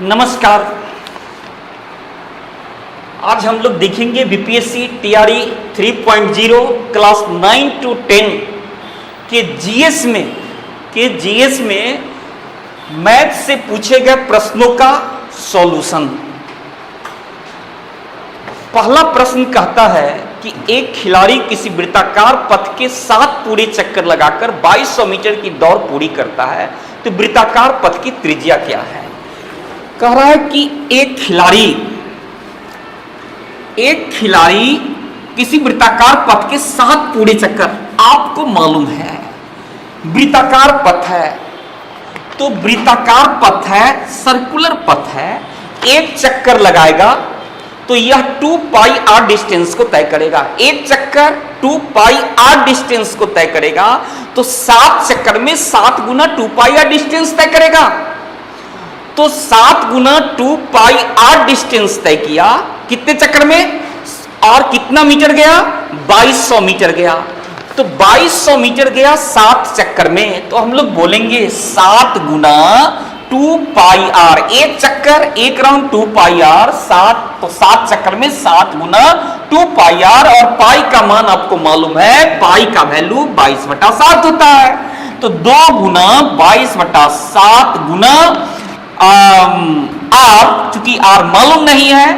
नमस्कार। आज हम लोग देखेंगे बीपीएससी टीआरई 3.0 क्लास 9 to 10 के जीएस में मैथ से पूछे गए प्रश्नों का सॉल्यूशन। पहला प्रश्न कहता है कि एक खिलाड़ी किसी वृत्ताकार पथ के 7 पूरे चक्कर लगाकर 2200 मीटर की दौड़ पूरी करता है, तो वृत्ताकार पथ की त्रिज्या क्या है। कह रहा है कि एक खिलाड़ी किसी वृत्ताकार पथ के 7 पूरे चक्कर, आपको मालूम है वृत्ताकार पथ है, तो वृत्ताकार पथ है, सर्कुलर पथ है, एक चक्कर लगाएगा तो यह 2 पाई आर डिस्टेंस को तय करेगा। एक चक्कर 2 पाई आर डिस्टेंस को तय करेगा, तो 7 चक्कर में 7 गुना 2 पाई आर डिस्टेंस तय करेगा। तो 7 गुना 2 पाई आर डिस्टेंस तय किया, कितने चक्कर में, और कितना मीटर गया, 2200 मीटर गया। तो 2200 मीटर गया 7 चक्कर में, तो हम लोग बोलेंगे 7 गुना 2 पाई आर, एक चक्कर एक राउंड 2 पाई आर, 7, तो 7 चक्कर में 7 गुना 2 पाई आर, और पाई का मान आपको मालूम है, पाई का वैल्यू 22/7 होता है। तो 2 गुना 22/7 गुना आर, चूंकि आर मालूम नहीं है,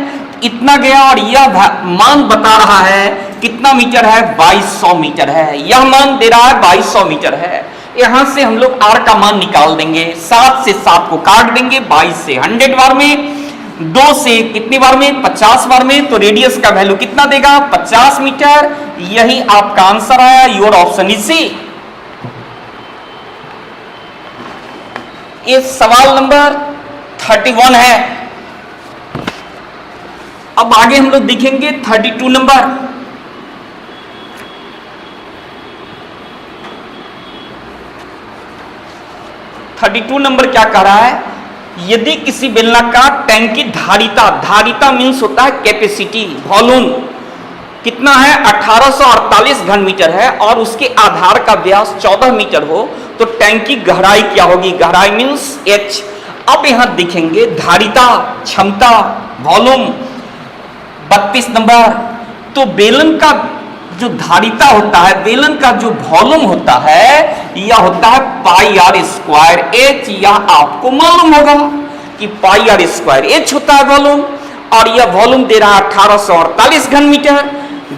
इतना गया, और यह मान बता रहा है कितना मीटर है, 2200 मीटर है। यह मान दे रहा है 2200 मीटर है। यहां से हम लोग आर का मान निकाल देंगे, 7 से 7 को काट देंगे, 22 से 100 बार में, 2 से कितनी बार में, 50 बार में, तो रेडियस का वैल्यू कितना देगा, 50 मीटर। यही आपका आंसर आया। Your option is C. ये सवाल नंबर 31 है। अब आगे हम लोग देखेंगे 32 नंबर। क्या कह रहा है, यदि किसी बेलनाकार टैंक की धारिता मीन्स होता है कैपेसिटी, वॉल्यूम कितना है, 1848 घन मीटर है, और उसके आधार का व्यास 14 मीटर हो, तो टैंक की गहराई क्या होगी, गहराई मीन्स h। अब यहां देखेंगे धारिता, क्षमता, वॉल्यूम 32 नंबर। तो बेलन का जो धारिता होता है, बेलन का जो वॉल्यूम होता है, यह होता है पाई आर स्क्वायर एच। यह आपको मालूम होगा कि पाई आर स्क्वायर एच होता है वॉल्यूम, और यह वॉल्यूम दे रहा है 1848 घन मीटर,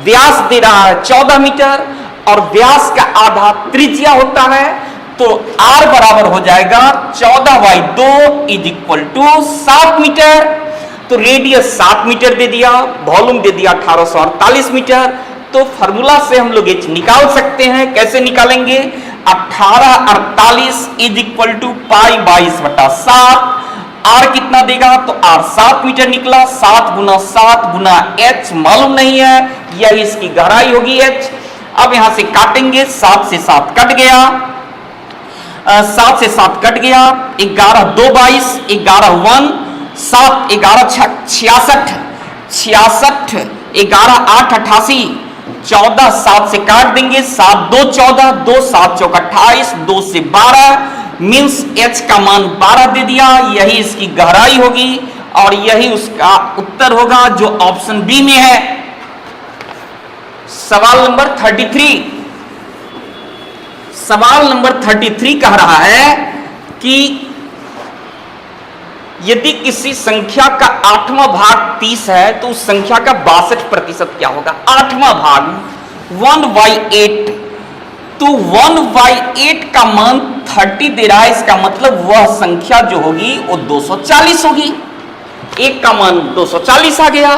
व्यास दे रहा है 14 मीटर, और व्यास का आधा त्रिज्या होता है, तो R बराबर हो जाएगा 14/2 = 7 मीटर। तो रेडियस 7 मीटर दे दिया, वॉल्यूम दे दिया 1848 मीटर। तो फार्मूला से हम लोग h निकाल सकते हैं। कैसे निकालेंगे, 1848 = पाई 22/7। R कितना देगा, तो R 7 मीटर निकला। 7 गुना 7 गुना h मालूम नहीं है, यह इसकी गहराई होगी h। अब यहां से काटेंगे, 7 से 7 कट गया, 7 से 7 कट गया, 11 2 22, 11 1 7, 11 66, 66, 11 8 88, 14 7 से काट देंगे, 7 2 14, 2 7 चौक 28, 2 से 12 मीन्स h का मान 12 दे दिया। यही इसकी गहराई होगी, और यही उसका उत्तर होगा जो ऑप्शन बी में है। सवाल नंबर 33 कह रहा है कि यदि किसी संख्या का 8वां भाग 30 है, तो उस संख्या का 62% क्या होगा। 8वां भाग 1/8, तो 1/8 का मान 30 दे रहा है, इसका मतलब वह संख्या जो होगी वो 240 होगी। एक का मान 240 आ गया।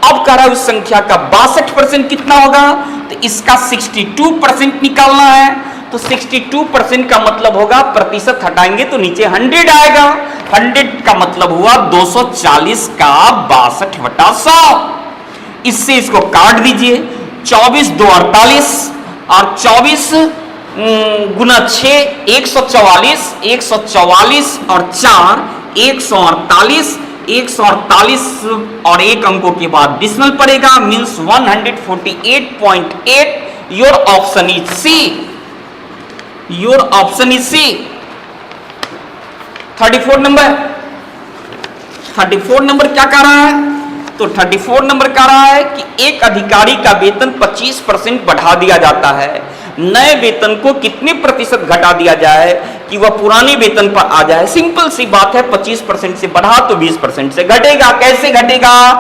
अब कह रहा है उस संख्या का 62% कितना होगा, तो इसका 62% निकालना है। तो 62% का मतलब होगा, प्रतिशत हटाएंगे तो नीचे 100 आएगा। 100 का मतलब हुआ 240 का 62/100। इससे इसको काट दीजिए, 24 2 48, और 24 गुना 6 144, 144 और 4 148, 148 और 1 अंकों के बाद डिस्मल पड़ेगा, means 148.8। Your option is C. Your option is C. 34 number. 34 number क्या कह रहा है? तो 34 नंबर कह रहा है कि एक अधिकारी का वेतन 25% बढ़ा दिया जाता है, नए वेतन को कितने प्रतिशत घटा दिया जाए कि वह पुराने वेतन पर आ जाए? सिंपल सी बात है, 25% से बढ़ा तो 20% से घटेगा। कैसे घटेगा?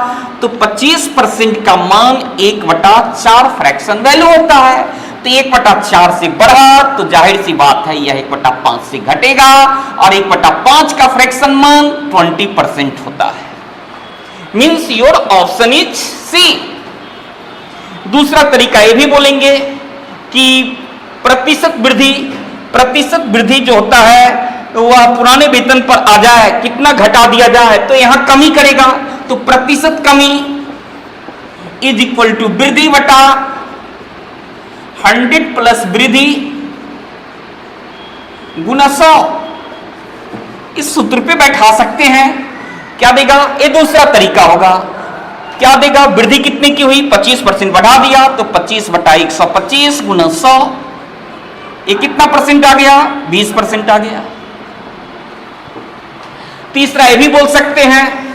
तो 25% का मान 1/4 फ्रैक्शन वैल्यू होता है, तो 1/4 से बढ़ा तो जाहिर सी बात है यह 1/5 से घटेगा, और 1/5 का फ्रैक्शन मान 20% होता है। Means your option is C. दूसरा तरीका यह भी बोलेंगे कि प्रतिशत वृद्धि जो होता है वह पुराने वेतन पर आ जाए, कितना घटा दिया जाए, तो यहां कमी करेगा, तो प्रतिशत कमी इज इक्वल टू वृद्धि बटा 100 प्लस वृद्धि गुना 100। इस सूत्र पे बैठा सकते हैं। क्या देगा? ये दूसरा तरीका होगा। क्या देगा? वृद्धि कितने की हुई? 25% बढ़ा दिया, तो 25 बटा 125 गुना 100। ये कितना परसेंट आ गया? 20% आ गया। तीसरा ये भी बोल सकते हैं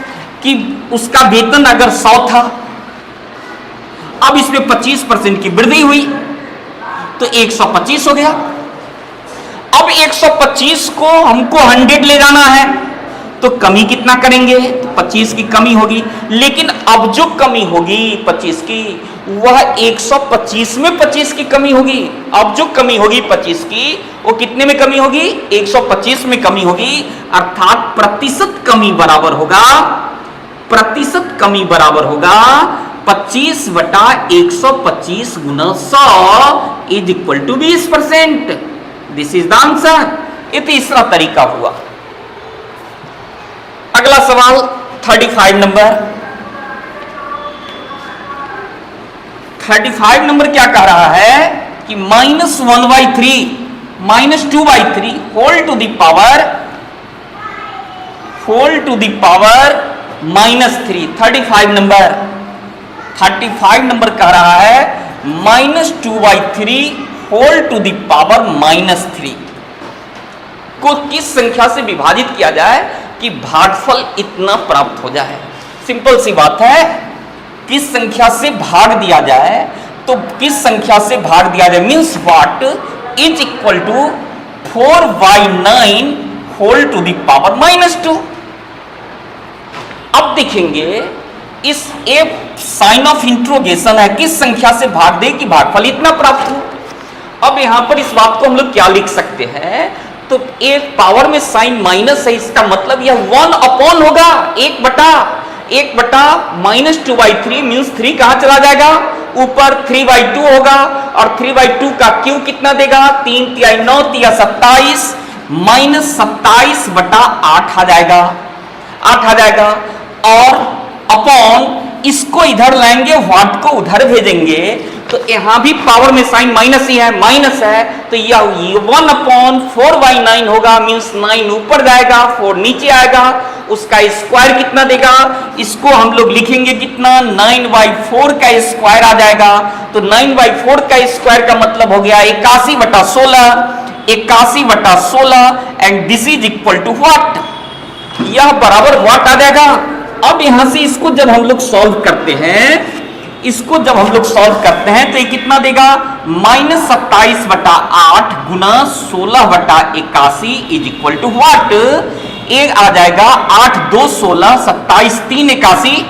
कि उसका वेतन अगर 100 था, अब इसमें 25% की वृद्धि हुई तो 125 हो गया। अब 125 को हमको 100 ले जाना है, तो कमी कितना करेंगे? तो 25 की कमी होगी, लेकिन अब जो कमी होगी 25 की, वह 125 में 25 की कमी होगी। अब जो कमी होगी 25 की, वो कितने में कमी होगी? 125 में कमी होगी, अर्थात प्रतिशत कमी बराबर होगा 25 बटा 125 गुना 100 is equal to 20%। This is the answer. ये तीसरा तरीका हुआ। अगला सवाल 35 नंबर। 35 नंबर क्या कह रहा है कि -1/3 -2/3 होल टू द पावर -3। 35 नंबर कह रहा है -2/3 होल टू द पावर -3 को किस संख्या से विभाजित किया जाए कि भागफल इतना प्राप्त हो जाए? सिंपल सी बात है, किस संख्या से भाग दिया जाए, तो किस संख्या से भाग दिया जाए means what is equal to 4/9 whole to the power -2। अब देखेंगे इस एक साइन ऑफ इंट्रोगेशन है, किस संख्या से भाग दे कि भागफल इतना प्राप्त हो। अब यहां पर इस बात को हम लोग क्या लिख सकते हैं? तो एक पावर में साइन माइनस है, इसका मतलब यह 1/, होगा 1 बटा -2/3 मीन्स 3 कहां चला जाएगा? ऊपर 3/2 होगा, और 3/2 का क्यू कितना देगा? 3 × 9 × 27 -27 बटा 8 आ जाएगा, और अपॉन इसको इधर लाएंगे, व्हाट को उधर भेजेंगे, तो यहां भी पावर में साइन माइनस ही है, माइनस है, तो यह 1/4/9 होगा मीन्स 9 ऊपर जाएगा, 4 नीचे आएगा, उसका स्क्वायर कितना देगा? इसको हम लोग लिखेंगे कितना? 9/4 का स्क्वायर आ जाएगा, तो 9/4 का स्क्वायर का मतलब हो गया 81/16 and this is equal to what? यह बराबर व्हाट आ जाएगा। अब यहां से इसको जब हम लोग सॉल्व करते हैं, तो ये कितना देगा? -27/8 गुना 16/81 इज इक्वल टू व्हाट? एक आ जाएगा 8 2 16 27 3 81,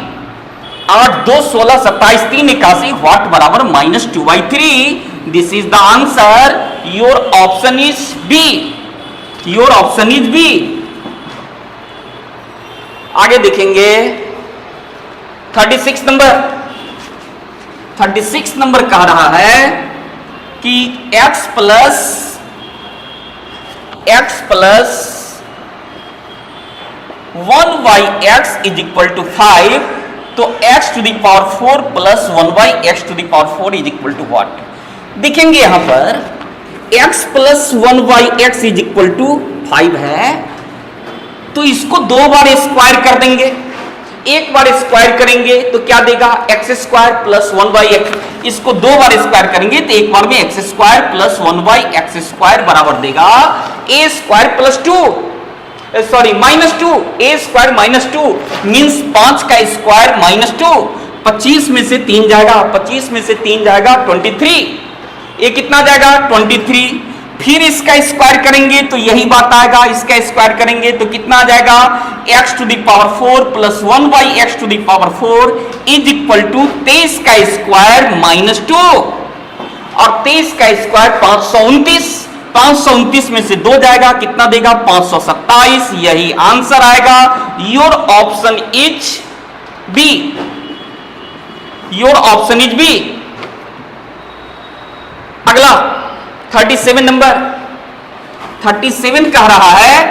8 2 16 27 3 81 व्हाट बराबर -2/3। This is the answer. Your option is B. आगे देखेंगे 36 नंबर कह रहा है कि x plus 1/x is equal to 5, तो x to the power 4 plus 1/x to the power 4 is equal to what? देखेंगे यहां पर x plus 1/x is equal to 5 है, तो इसको 2 बार स्क्वायर कर देंगे। एक बार स्क्वायर करेंगे तो क्या देगा? x² plus 1/x। इसको 2 बार स्क्वायर करेंगे तो एक बार में x² प्लस 1/x² बराबर देगा a² plus 2। Sorry -2, a square -2 means 5 का स्क्वायर -2, 25 में से 3 जाएगा, 25 में से 3 जाएगा 23, ये कितना जाएगा 23। फिर इसका स्क्वायर करेंगे तो यही बात आएगा, इसका स्क्वायर करेंगे तो कितना आ जाएगा x⁴ plus 1/x⁴ is equal to 23 का स्क्वायर -2 और 23 का स्क्वायर 529, 529 में से 2 जाएगा, कितना देगा 527, यही आंसर आएगा। Your option is B, your option is B. अगला 37 नंबर, 37 कह रहा है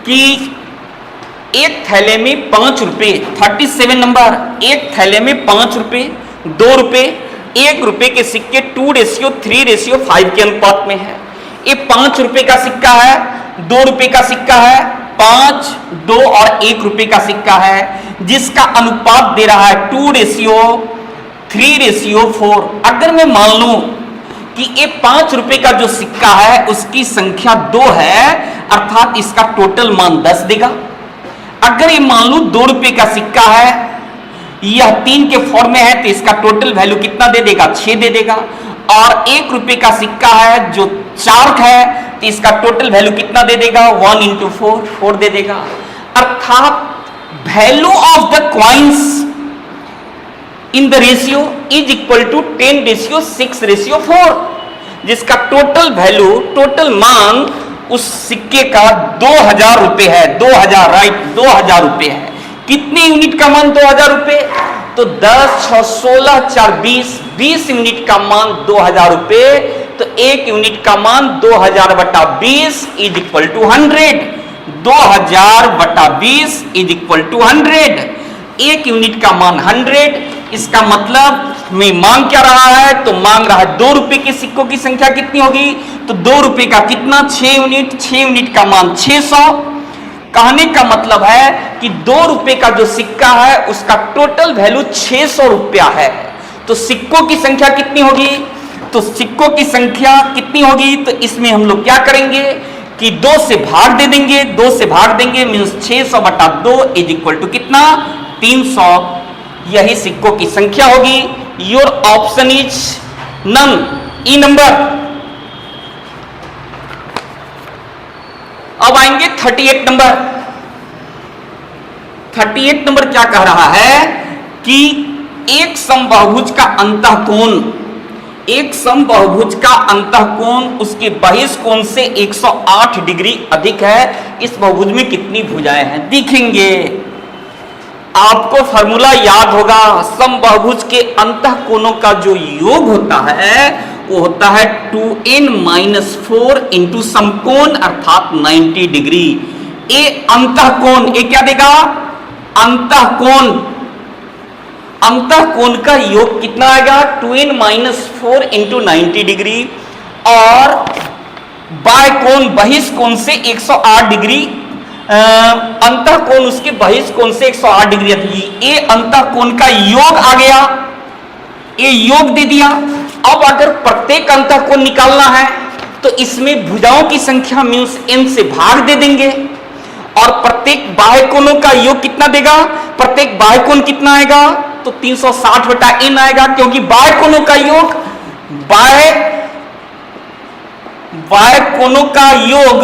कि एक थैले में 5 रुपए, 37 नंबर, एक थैले में 5 रुपए, 2 रुपए, 1 रुपए के सिक्के 2:3:5 के अनुपात में है। ये 5 रुपए का सिक्का है, 2 रुपए का सिक्का है, 5, 2 और 1 रुपए का सिक्का है, जिसका अनुपात दे रहा है 2:3:4। अगर मैं मान लूं कि ये 5 रुपए का जो सिक्का है उसकी संख्या 2 है, अर्थात इसका टोटल मान 10 देगा। अगर ये मान लूं 2 रुपए का सिक्का है, यह 3 के फॉर्म में है, तो इसका टोटल वैल्यू कितना दे देगा 6 दे देगा। और 1 रुपए का सिक्का है जो 4 है, तो इसका टोटल वैल्यू कितना दे देगा 1 × 4, 4 दे देगा। अर्थात value of the coins in the ratio is equal to 10:6:4, जिसका टोटल वैल्यू, टोटल मान उस सिक्के का 2000 रुपए है, 2000, राइट, 2000 रुपए है। कितने यूनिट का मान 2000 रुपए, तो 10, 6, 16, 4, 20, 20 यूनिट का मान 2000 रुपए, तो 1 यूनिट का मान 2000/20 is equal to 100, 2000/20 is equal to 100, 1 unit का मान 100। इसका मतलब में मांग क्या रहा है, तो मांग रहा है 2 रुपए के सिक्कों की संख्या कितनी होगी, तो 2 रुपए का कितना 6 यूनिट, 6 यूनिट का मान 600। कहने का मतलब है कि 2 रुपए का जो सिक्का है उसका टोटल वैल्यू 600 रुपया है। तो सिक्कों की संख्या कितनी होगी, तो सिक्कों की संख्या कितनी होगी, तो इसमें हम लोग क्या करेंगे कि 2 से भाग दे देंगे, 2 से भाग देंगे मीन्स 600/2 इज इक्वल टू कितना 300, यही सिक्कों की संख्या होगी। Your option is none, E number. अब आएंगे 38 नंबर। 38 नंबर क्या कह रहा है कि एक समबाहुभुज का अंतःकोण, एक समबाहुभुज का अंतःकोण उसके बहिष्कोण से 108 डिग्री अधिक है। इस बहुभुज में कितनी भुजाएं हैं दिखेंगे। आपको फॉर्मूला याद होगा, समबाहुभुज के अंतःकोणों का जो योग होता है वो होता है 2n-4 इंटू समकोण अर्थात 90 डिग्री। ये अंतःकोण, ये क्या देगा अंतःकोण, अंतःकोण का योग कितना आएगा 2n-4 इंटू 90 डिग्री, और बाह्यकोण बहिष्कोण से 108 डिग्री, अंतःकोण उसके बहिष्कोण से 108 डिग्री अधिक। ये अंतःकोण का योग आ गया, ये योग दे दिया। अब अगर प्रत्येक अंतःकोण निकालना है तो इसमें भुजाओं की संख्या मीन्स n से भाग दे देंगे, और प्रत्येक बाह्यकोणों का योग कितना देगा, प्रत्येक बाह्यकोण कितना आएगा तो 360/n आएगा, क्योंकि बाह्यकोणों का योग, बाह्यकोणों का योग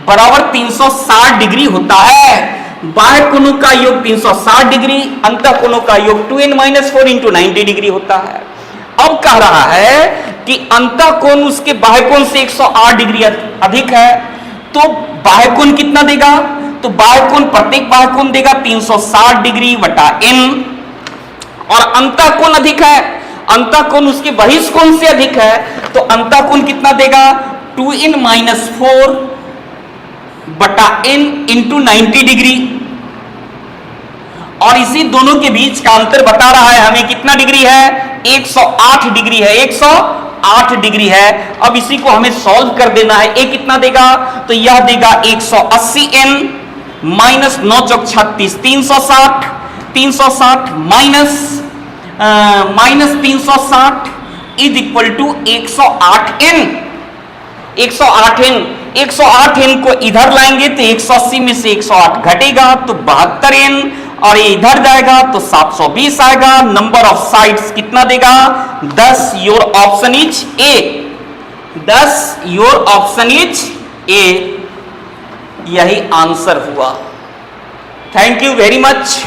बराबर 360 डिग्री होता है। बाह्यकोणों का योग 360 डिग्री, अंतःकोणों का योग 2n-4 इंटू 90 डिग्री होता है। अब कह रहा है कि अंतःकोण उसके बाह्यकोण से 108 डिग्री अधिक है, तो बाह्यकोण कितना देगा, तो बाह्यकोण प्रत्येक बाह्यकोण देगा 360 डिग्री बटा n, और अंतःकोण अधिक है, अंतःकोण उसके बहिष्कोण से अधिक है, तो अंतःकोण कितना देगा 2n-4 बटा n इंटू 90 डिग्री, और इसी दोनों के बीच का अंतर बता रहा है हमें कितना डिग्री है 108 डिग्री है, 108 डिग्री है। अब इसी को हमें सॉल्व कर देना है। ए कितना देगा, तो यह देगा 180n माइनस 9 चौक 36 360, 360 minus 360 is equal to 108n, 108n 108 n को इधर लाएंगे तो 180 में से 108 घटेगा तो 72 एन, और ये इधर जाएगा तो 720 आएगा। नंबर ऑफ साइड्स कितना देगा? 10। Your option is a. 10 your option is a, यही आंसर हुआ। Thank you very much.